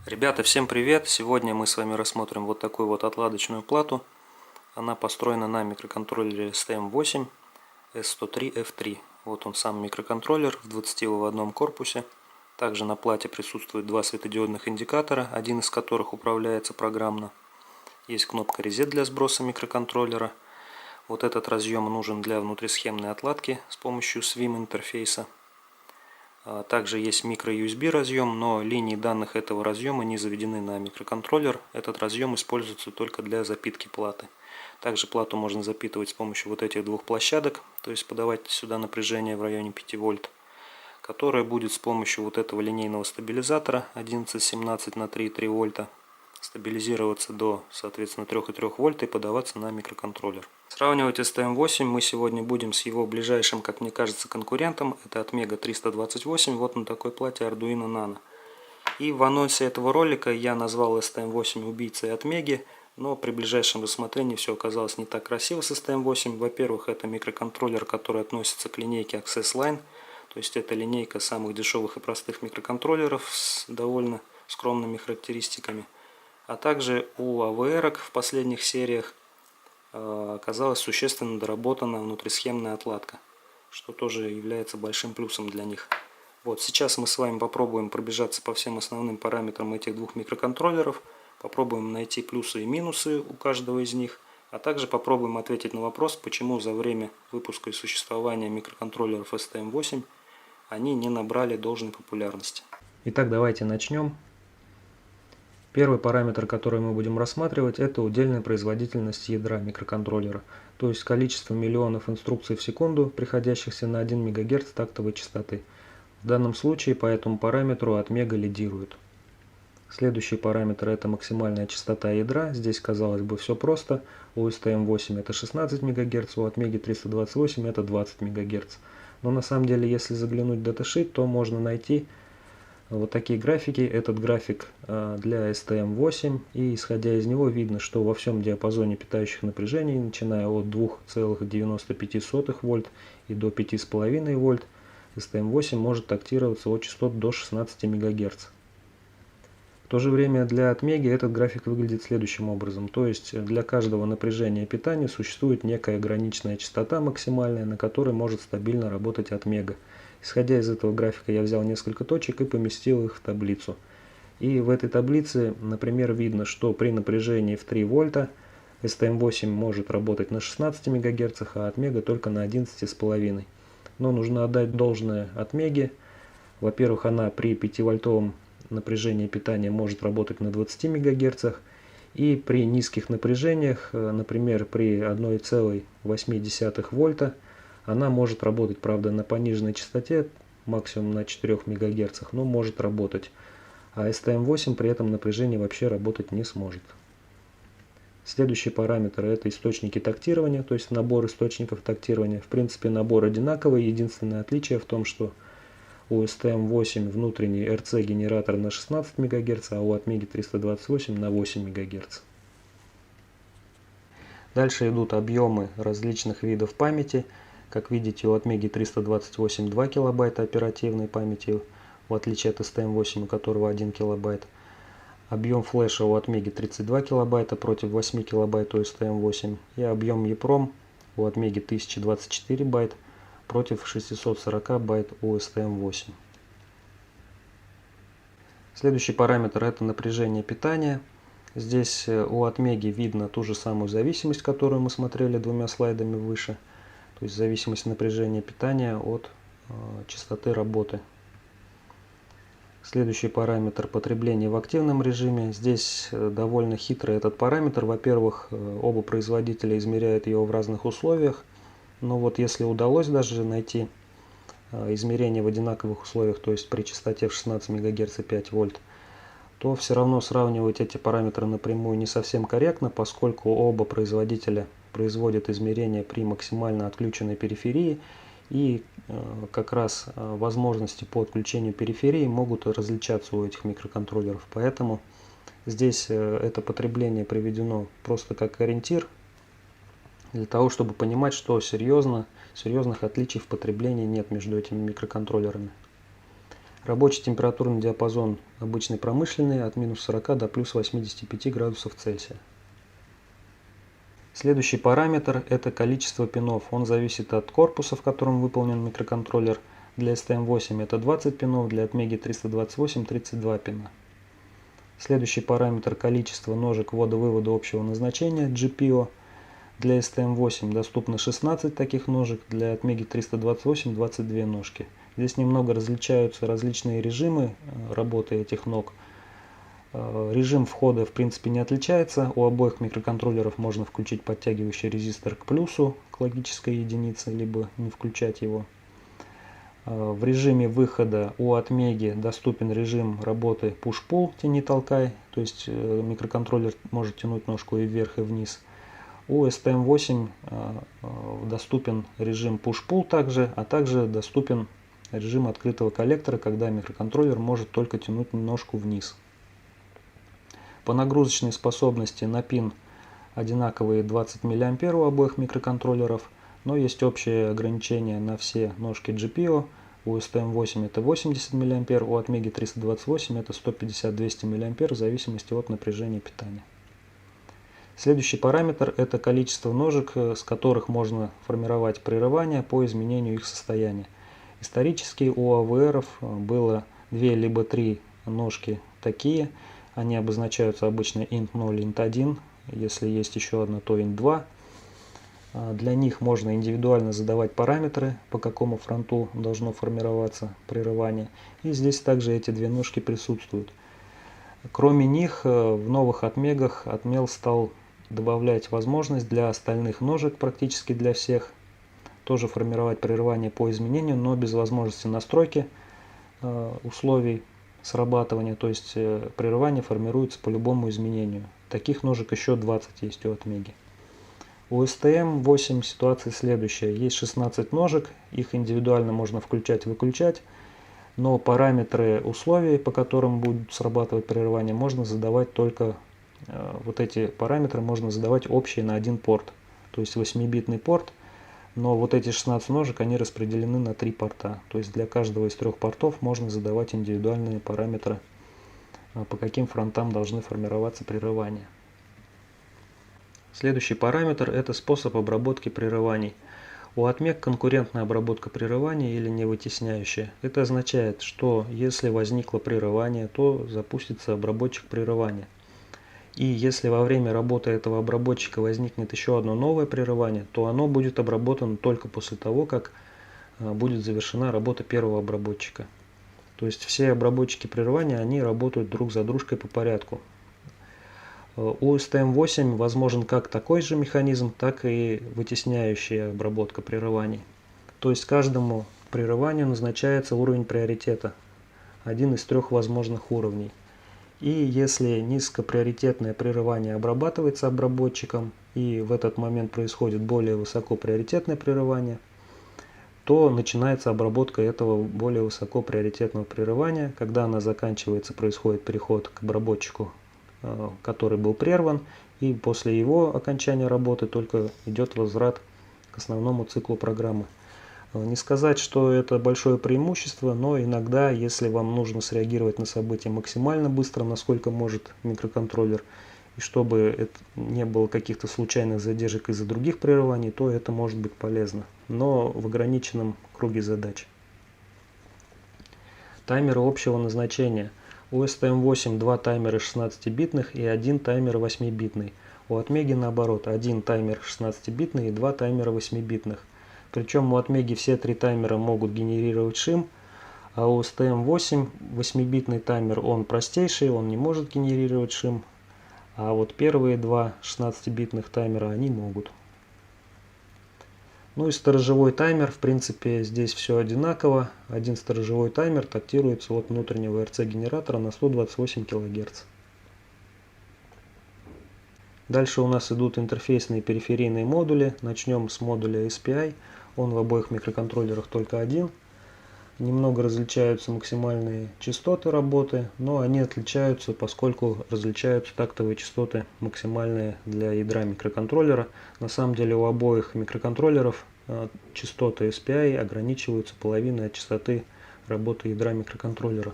Ребята, всем привет! Сегодня мы с вами рассмотрим вот такую вот отладочную плату. Она построена на микроконтроллере STM8 S103F3. Вот он сам микроконтроллер в 20-выводном корпусе. Также на плате присутствует два светодиодных индикатора, один из которых управляется программно. Есть кнопка Reset для сброса микроконтроллера. Вот этот разъем нужен для внутрисхемной отладки с помощью SWIM интерфейса. Также есть micro-USB разъем, но линии данных этого разъема не заведены на микроконтроллер. Этот разъем используется только для запитки платы. Также плату можно запитывать с помощью вот этих двух площадок, то есть подавать сюда напряжение в районе 5 вольт, которое будет с помощью вот этого линейного стабилизатора 11-17 на 3,3 вольта стабилизироваться до, соответственно, 3,3 вольт и подаваться на микроконтроллер. Сравнивать STM8 мы сегодня будем с его ближайшим, как мне кажется, конкурентом. Это Atmega 328, вот на такой плате Arduino Nano. И в анонсе этого ролика я назвал STM8 убийцей Atmega, но при ближайшем рассмотрении все оказалось не так красиво с STM8. Во-первых, это микроконтроллер, который относится к линейке Access Line, то есть это линейка самых дешевых и простых микроконтроллеров с довольно скромными характеристиками. А также у AVR в последних сериях оказалась существенно доработана внутрисхемная отладка, что тоже является большим плюсом для них. Вот сейчас мы с вами попробуем пробежаться по всем основным параметрам этих двух микроконтроллеров, попробуем найти плюсы и минусы у каждого из них, а также попробуем ответить на вопрос, почему за время выпуска и существования микроконтроллеров STM8 они не набрали должной популярности. Итак, давайте начнем. Первый параметр, который мы будем рассматривать, это удельная производительность ядра микроконтроллера, то есть количество миллионов инструкций в секунду, приходящихся на 1 МГц тактовой частоты. В данном случае по этому параметру Atmega лидирует. Следующий параметр это максимальная частота ядра. Здесь, казалось бы, все просто. У STM8 это 16 МГц, у Atmega 328 это 20 МГц. Но на самом деле, если заглянуть в даташит, то можно найти вот такие графики. Этот график для STM8, и исходя из него видно, что во всем диапазоне питающих напряжений, начиная от 2,95 вольт и до 5,5 вольт, STM8 может тактироваться от частот до 16 МГц. В то же время для Atmega этот график выглядит следующим образом. То есть для каждого напряжения питания существует некая граничная частота максимальная, на которой может стабильно работать Atmega. Исходя из этого графика я взял несколько точек и поместил их в таблицу. И в этой таблице, например, видно, что при напряжении в 3 вольта STM8 может работать на 16 МГц, а Atmega только на 11,5. Но нужно отдать должное Atmega. Во-первых, она при 5-вольтовом напряжении питания может работать на 20 МГц. И при низких напряжениях, например, при 1,8 вольта, она может работать, правда, на пониженной частоте, максимум на 4 МГц, но может работать. А STM8 при этом напряжении вообще работать не сможет. Следующий параметр это источники тактирования, то есть набор источников тактирования. В принципе, набор одинаковый, единственное отличие в том, что у STM8 внутренний RC-генератор на 16 МГц, а у Atmega 328 на 8 МГц. Дальше идут объемы различных видов памяти. Как видите, у Atmega 328 2 кБ оперативной памяти, в отличие от STM8, у которого 1 кБ. Объем флеша у Atmega 32 кБ против 8 кБ у STM8. И объем EEPROM у Atmega 1024 байт против 640 байт у STM8. Следующий параметр это напряжение питания. Здесь у Atmega видно ту же самую зависимость, которую мы смотрели двумя слайдами выше. То есть зависимость напряжения питания от частоты работы. Следующий параметр потребление в активном режиме. Здесь довольно хитрый этот параметр. Во-первых, оба производителя измеряют его в разных условиях. Но вот если удалось даже найти измерение в одинаковых условиях, то есть при частоте в 16 МГц и 5 вольт, то все равно сравнивать эти параметры напрямую не совсем корректно, поскольку оба производителя производят измерения при максимально отключенной периферии, и как раз возможности по отключению периферии могут различаться у этих микроконтроллеров. Поэтому здесь это потребление приведено просто как ориентир, для того, чтобы понимать, что серьезных отличий в потреблении нет между этими микроконтроллерами. Рабочий температурный диапазон обычный промышленный от минус 40 до плюс 85 градусов Цельсия. Следующий параметр – это количество пинов. Он зависит от корпуса, в котором выполнен микроконтроллер. Для STM8 это 20 пинов, для Atmega 328 – 32 пина. Следующий параметр – количество ножек ввода-вывода общего назначения GPIO. Для STM8 доступно 16 таких ножек, для Atmega 328 – 22 ножки. Здесь немного различаются различные режимы работы этих ног. Режим входа в принципе не отличается. У обоих микроконтроллеров можно включить подтягивающий резистор к плюсу, к логической единице, либо не включать его. В режиме выхода у Atmega доступен режим работы push-pull, тяни-толкай, то есть микроконтроллер может тянуть ножку и вверх, и вниз. У STM8 доступен режим push-pull также, а также доступен режим открытого коллектора, когда микроконтроллер может только тянуть ножку вниз. По нагрузочной способности на пин одинаковые 20 мА у обоих микроконтроллеров, но есть общее ограничение на все ножки GPIO. У STM8 это 80 мА, у Atmega 328 это 150-200 мА в зависимости от напряжения питания. Следующий параметр – это количество ножек, с которых можно формировать прерывания по изменению их состояния. Исторически у АВРов было 2 либо 3 ножки такие. Они обозначаются обычно int0, int1. Если есть еще одна, то int2. Для них можно индивидуально задавать параметры, по какому фронту должно формироваться прерывание. И здесь также эти две ножки присутствуют. Кроме них, в новых Atmega'х Atmel стал добавлять возможность для остальных ножек, практически для всех, тоже формировать прерывание по изменению, но без возможности настройки условий срабатывания, то есть прерывание формируется по любому изменению. Таких ножек еще 20 есть у Atmega. У STM8 ситуация следующая. Есть 16 ножек, их индивидуально можно включать-выключать, но параметры условий, по которым будет срабатывать прерывание, можно задавать только, вот эти параметры можно задавать общие на один порт, то есть 8-битный порт. Но вот эти 16 ножек, они распределены на 3 порта. То есть для каждого из 3 портов можно задавать индивидуальные параметры, по каким фронтам должны формироваться прерывания. Следующий параметр – это способ обработки прерываний. У Atmega конкурентная обработка прерываний или невытесняющая. Это означает, что если возникло прерывание, то запустится обработчик прерывания. И если во время работы этого обработчика возникнет еще одно новое прерывание, то оно будет обработано только после того, как будет завершена работа первого обработчика. То есть все обработчики прерывания, они работают друг за дружкой по порядку. У STM8 возможен как такой же механизм, так и вытесняющая обработка прерываний. То есть каждому прерыванию назначается уровень приоритета, один из 3 возможных уровней. И если низкоприоритетное прерывание обрабатывается обработчиком, и в этот момент происходит более высокоприоритетное прерывание, то начинается обработка этого более высокоприоритетного прерывания. Когда она заканчивается, происходит переход к обработчику, который был прерван, и после его окончания работы только идет возврат к основному циклу программы. Не сказать, что это большое преимущество, но иногда, если вам нужно среагировать на события максимально быстро, насколько может микроконтроллер, и чтобы не было каких-то случайных задержек из-за других прерываний, то это может быть полезно, но в ограниченном круге задач. Таймеры общего назначения. У STM8 2 таймера 16-битных и 1 таймер 8-битный. У Atmega наоборот, 1 таймер 16-битный и 2 таймера 8-битных. Причем у Atmega все 3 таймера могут генерировать шим, а у STM8 8-битный таймер, он простейший, он не может генерировать шим, а вот первые 2 16-битных таймера они могут. Ну и сторожевой таймер, в принципе, здесь все одинаково. Один сторожевой таймер тактируется от внутреннего РЦ-генератора на 128 кГц. Дальше у нас идут интерфейсные периферийные модули. Начнем с модуля SPI. Он в обоих микроконтроллерах только один. Немного различаются максимальные частоты работы, но они отличаются, поскольку различаются тактовые частоты максимальные для ядра микроконтроллера. На самом деле у обоих микроконтроллеров частоты SPI ограничиваются половиной от частоты работы ядра микроконтроллера.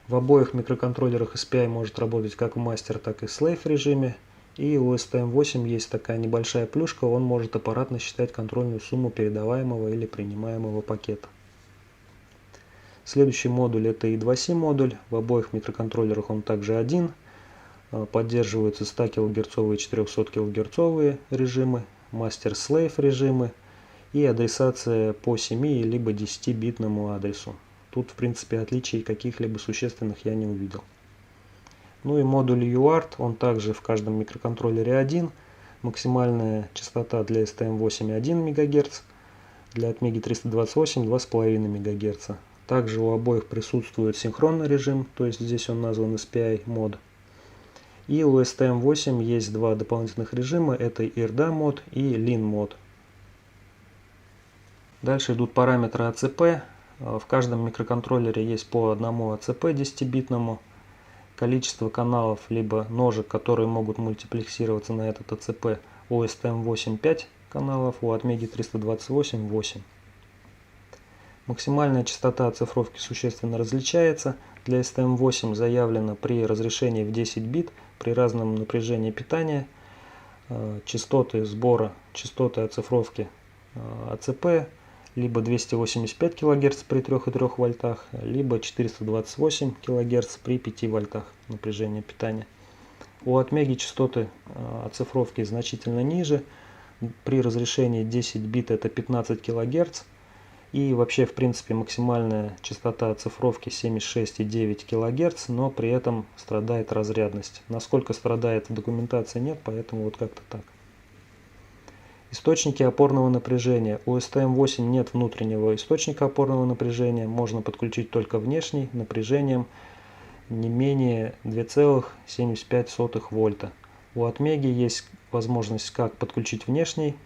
В обоих микроконтроллерах SPI может работать как в мастер, так и в slave режиме. И у STM8 есть такая небольшая плюшка, он может аппаратно считать контрольную сумму передаваемого или принимаемого пакета. Следующий модуль это I2C модуль. В обоих микроконтроллерах он также один. Поддерживаются 100 кГц и 400 кГц режимы, мастер-слейв режимы и адресация по 7 либо 10-битному адресу. Тут в принципе отличий каких-либо существенных я не увидел. Ну и модуль UART, он также в каждом микроконтроллере один. Максимальная частота для STM8 1 МГц, для Atmega 328 2,5 МГц. Также у обоих присутствует синхронный режим, то есть здесь он назван SPI мод. И у STM8 есть два дополнительных режима, это IRDA мод и Lean мод. Дальше идут параметры ACP. В каждом микроконтроллере есть по одному ACP 10-битному. Количество каналов либо ножек, которые могут мультиплексироваться на этот ACP, у STM8 5 каналов, у Atmega 328 8. Максимальная частота оцифровки существенно различается. Для STM8 заявлено при разрешении в 10 бит при разном напряжении питания. Частоты сбора, частоты оцифровки ACP либо 285 кГц при 3,3 вольтах, либо 428 кГц при 5 вольтах напряжения питания. У Atmega частоты оцифровки значительно ниже. При разрешении 10 бит это 15 кГц. И вообще, в принципе, максимальная частота оцифровки 76,9 кГц, но при этом страдает разрядность. Насколько страдает, в документации нет, поэтому вот как-то так. Источники опорного напряжения. У STM8 нет внутреннего источника опорного напряжения, можно подключить только внешний напряжением не менее 2,75 вольта. У Atmega есть возможность как подключить внешний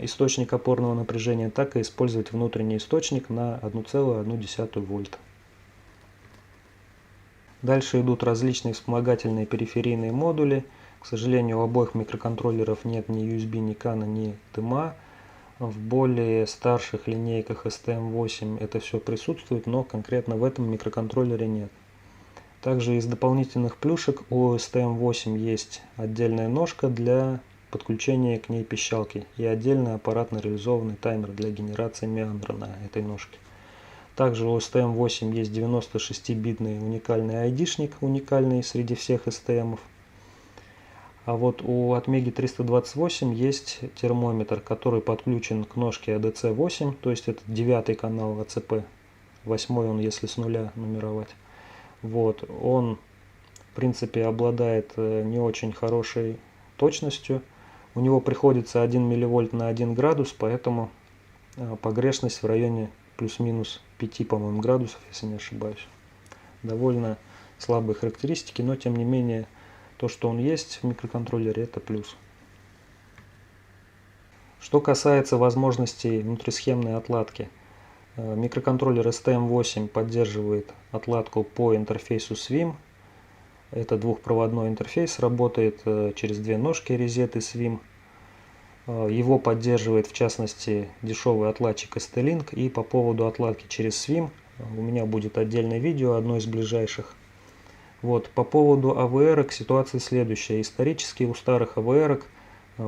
источник опорного напряжения, так и использовать внутренний источник на 1,1 вольта. Дальше идут различные вспомогательные периферийные модули. К сожалению, у обоих микроконтроллеров нет ни USB, ни CAN, ни TMA. В более старших линейках STM8 это все присутствует, но конкретно в этом микроконтроллере нет. Также из дополнительных плюшек у STM8 есть отдельная ножка для подключения к ней пищалки и отдельно аппаратно реализованный таймер для генерации меандра на этой ножке. Также у STM8 есть 96-битный уникальный ID-шник, уникальный среди всех STM-ов. А вот у Atmega 328 есть термометр, который подключен к ножке ADC8, то есть это 9 канал ACP, 8 он если с нуля нумеровать. Вот, он в принципе обладает не очень хорошей точностью. У него приходится 1 милливольт на 1 градус, поэтому погрешность в районе плюс-минус 5, по-моему, градусов, если не ошибаюсь. Довольно слабые характеристики, но тем не менее то, что он есть в микроконтроллере, это плюс. Что касается возможностей внутрисхемной отладки. Микроконтроллер STM8 поддерживает отладку по интерфейсу SWIM. Это двухпроводной интерфейс, работает через две ножки Reset и SWIM. Его поддерживает в частности дешевый отладчик ST-Link. И по поводу отладки через SWIM у меня будет отдельное видео, одно из ближайших. Вот, по поводу AVR ситуация следующая. Исторически у старых AVR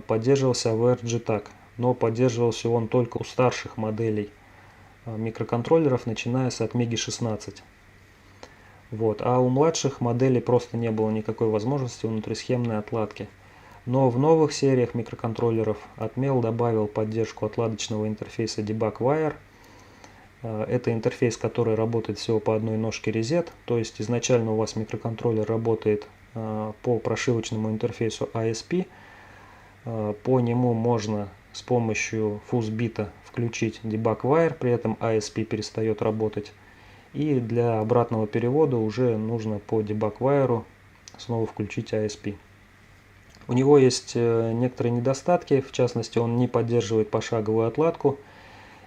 поддерживался AVR JTAG, но поддерживался он только у старших моделей микроконтроллеров, начиная с Atmega 16. Вот, а у младших моделей просто не было никакой возможности внутрисхемной отладки. Но в новых сериях микроконтроллеров Atmel добавил поддержку отладочного интерфейса Debug Wire. Это интерфейс, который работает всего по одной ножке Reset, то есть изначально у вас микроконтроллер работает по прошивочному интерфейсу ASP. По нему можно с помощью фузбита включить Debug Wire, при этом ASP перестает работать. И для обратного перевода уже нужно по Debug Wire снова включить ASP. У него есть некоторые недостатки, в частности он не поддерживает пошаговую отладку.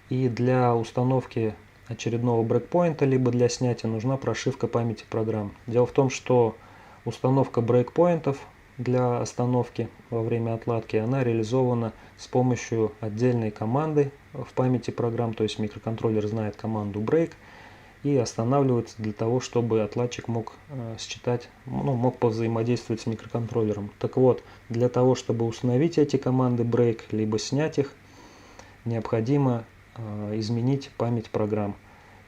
И для установки очередного брейкпоинта, либо для снятия нужна прошивка памяти программ. Дело в том, что установка брейкпоинтов для остановки во время отладки, она реализована с помощью отдельной команды в памяти программ, то есть микроконтроллер знает команду break, и останавливается для того, чтобы отладчик мог считать, мог повзаимодействовать с микроконтроллером. Так вот, для того, чтобы установить эти команды break, либо снять их, необходимо изменить память программ.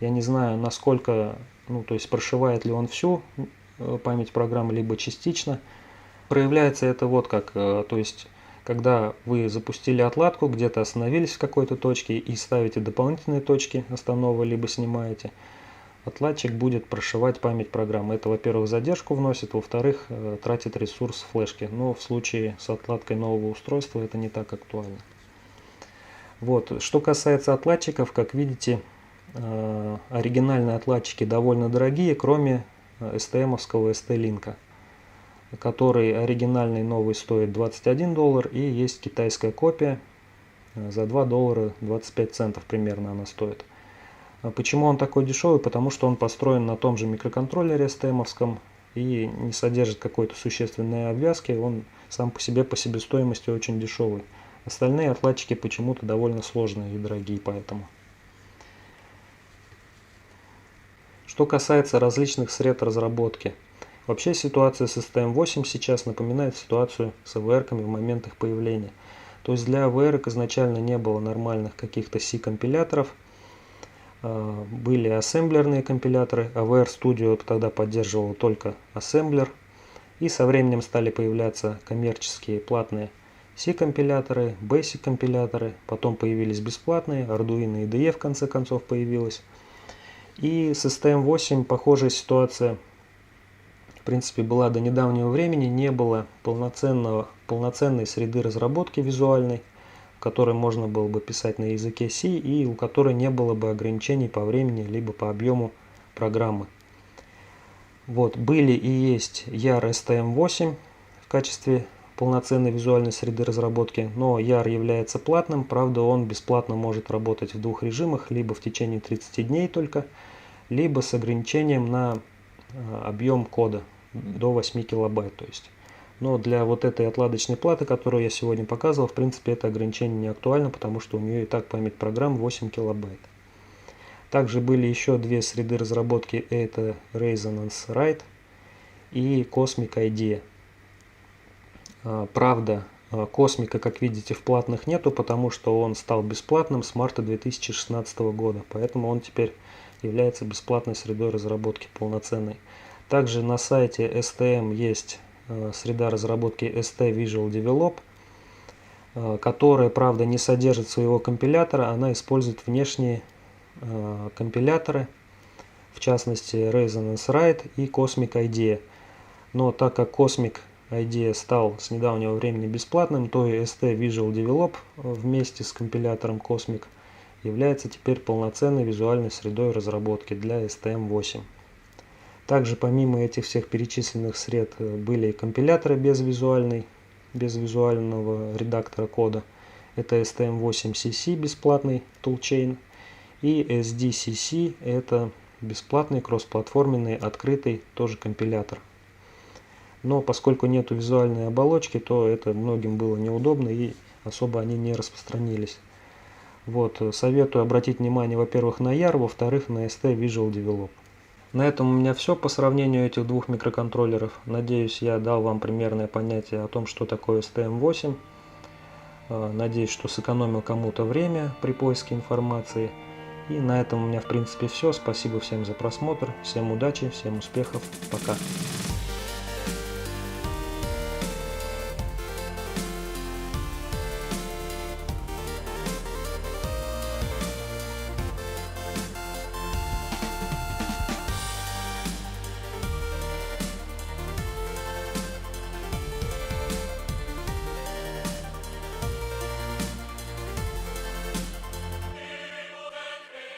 Я не знаю, насколько, то есть прошивает ли он всю память программы, либо частично. Проявляется это вот как, то есть, когда вы запустили отладку, где-то остановились в какой-то точке и ставите дополнительные точки останова, либо снимаете, отладчик будет прошивать память программы. Это, во-первых, задержку вносит, во-вторых, тратит ресурс флешки. Но в случае с отладкой нового устройства это не так актуально. Вот. Что касается отладчиков, как видите, оригинальные отладчики довольно дорогие, кроме STM-овского ST-Link, который оригинальный новый стоит $21, и есть китайская копия за $2 25 центов примерно она стоит. Почему он такой дешевый? Потому что он построен на том же микроконтроллере STM-овском и не содержит какой-то существенной обвязки, он сам по себестоимости очень дешевый. Остальные отладчики почему-то довольно сложные и дорогие поэтому. Что касается различных сред разработки. Вообще ситуация с STM8 сейчас напоминает ситуацию с AVR-ками в момент их появления. То есть для AVR изначально не было нормальных каких-то C-компиляторов, были ассемблерные компиляторы, AVR Studio тогда поддерживал только ассемблер, и со временем стали появляться коммерческие платные C-компиляторы, Basic-компиляторы, потом появились бесплатные, Arduino IDE в конце концов появилась. И с STM8 похожая ситуация, в принципе, была до недавнего времени, не было полноценной среды разработки визуальной, в которой можно было бы писать на языке C и у которой не было бы ограничений по времени либо по объему программы. Вот, были и есть YAR STM8 в качестве полноценной визуальной среды разработки, но YAR является платным, правда он бесплатно может работать в двух режимах, либо в течение 30 дней только, либо с ограничением на объем кода до 8 килобайт. То есть. Но для вот этой отладочной платы, которую я сегодня показывал, в принципе это ограничение не актуально, потому что у нее и так память программ 8 килобайт. Также были еще две среды разработки, это Resonance Write и Cosmic IDE. Правда, Космика, как видите, в платных нету, потому что он стал бесплатным с марта 2016 года, поэтому он теперь является бесплатной средой разработки полноценной. Также на сайте STM есть среда разработки ST Visual Develop, которая, правда, не содержит своего компилятора, она использует внешние компиляторы, в частности Resonance Write и Cosmic IDE. Но так как Cosmic IDE стал с недавнего времени бесплатным, то и ST Visual Develop вместе с компилятором Cosmic является теперь полноценной визуальной средой разработки для STM8. Также помимо этих всех перечисленных сред были и компиляторы без визуального редактора кода. Это STM8CC бесплатный toolchain и SDCC это бесплатный кроссплатформенный открытый тоже компилятор. Но поскольку нету визуальной оболочки, то это многим было неудобно и особо они не распространились. Вот, советую обратить внимание, во-первых, на YAR, во-вторых, на ST Visual Develop. На этом у меня все по сравнению этих двух микроконтроллеров. Надеюсь, я дал вам примерное понятие о том, что такое STM8. Надеюсь, что сэкономил кому-то время при поиске информации. И на этом у меня в принципе все. Спасибо всем за просмотр. Всем удачи, всем успехов. Пока.